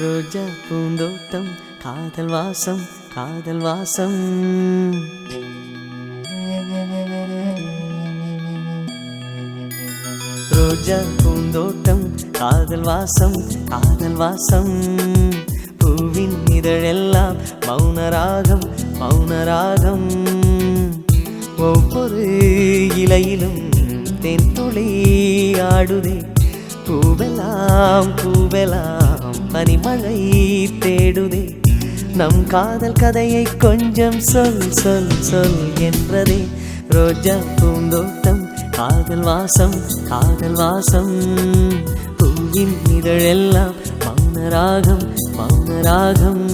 ரோஜா பூந்தோட்டம் காதல் வாசம் காதல் வாசம். ரோஜா பூந்தோட்டம் காதல் வாசம் காதல் வாசம். பூவின் இதழெல்லாம் மௌனராகம் மௌனராகம். ஒவ்வொரு இலையிலும் தென்துளி ஆடுதே. பூவெல்லாம் பூவெல்லாம் பனிமழை தேடுதே. நம் காதல் கதையை கொஞ்சம் சொல் சொல் சொல் என்றதே. ரோஜா பூந்தோட்டம் காதல் வாசம் காதல் வாசம். பூவின் இதழெல்லாம் மௌனராகம் மௌனராகம்.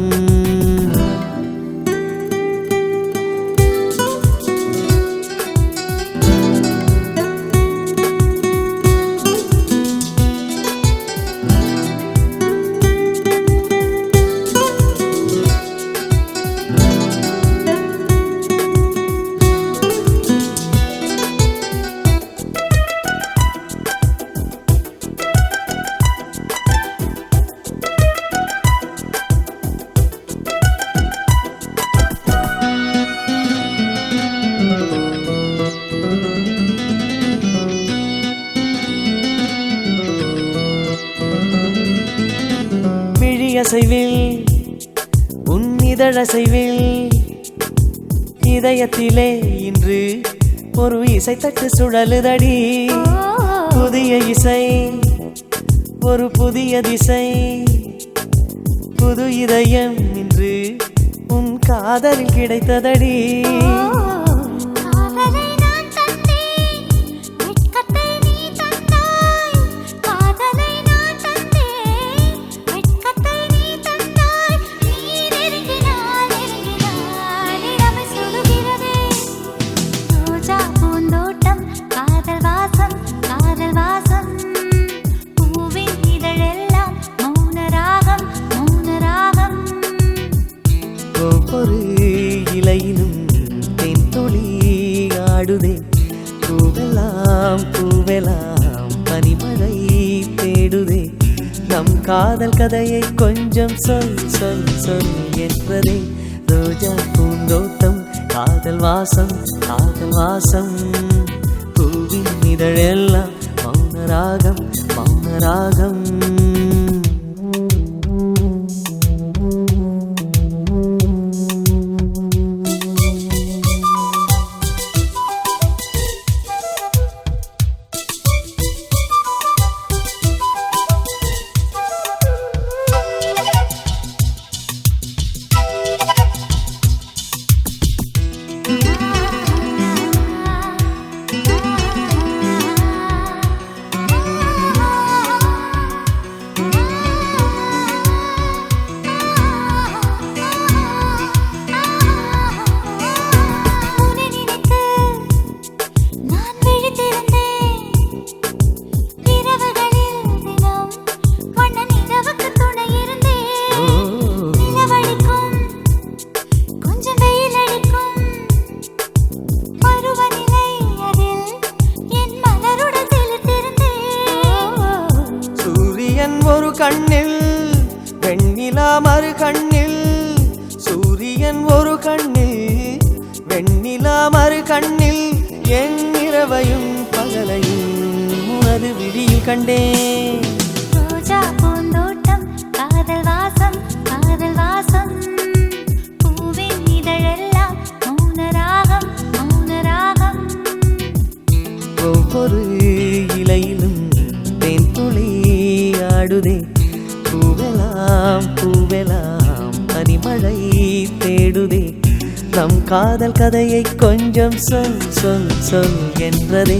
அசைவில் உன் இதழசைவில் இதயத்திலே இன்று ஒரு இசைத்தட்டு சுழலுதடி. புதிய இசை ஒரு புதிய திசை. புது இதயம் இன்று உன் காதலில் கிடைத்ததடி. ஒவ்வொரு இலையிலும் தென்துளி ஆடுதே. பூவெல்லாம் பூவெல்லாம் பனிமழை தேடுதே. நம் காதல் கதையை கொஞ்சம் சொல் சொல் சொல் என்றதே. ரோஜா பூந்தோட்டம் காதல் வாசம் காதல் வாசம். பூவின் இதழெல்லாம் மௌனராகம் மௌனராகம். ஒரு கண்ணில் வெண்ணிலா மறு கண்ணில். சூரியன் ஒரு கண்ணில் வெண்ணிலா மறு கண்ணில். என் இரவையும் பகலையும் உனது விழியில் கண்டேன். ரோஜா பூந்தோட்டம் காதல் வாசம் காதல் வாசம். பூவின் இதழெல்லாம் மௌனராகம் மௌனராகம். ஒவ்வொரு இலையிலும் தென்துளி ஆடுதே. பூவெல்லாம் பூவெல்லாம் பனிமழை தேடுதே. நம் காதல் கதையை கொஞ்சம் சொல் சொல் சொல் என்றதே.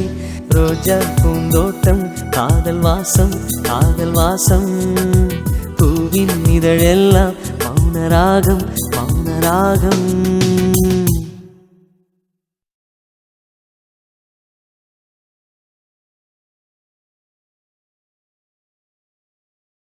ரோஜா பூந்தோட்டம் காதல் வாசம் காதல் வாசம். பூவின் இதழெல்லாம் மௌனராகம் மௌனராகம்.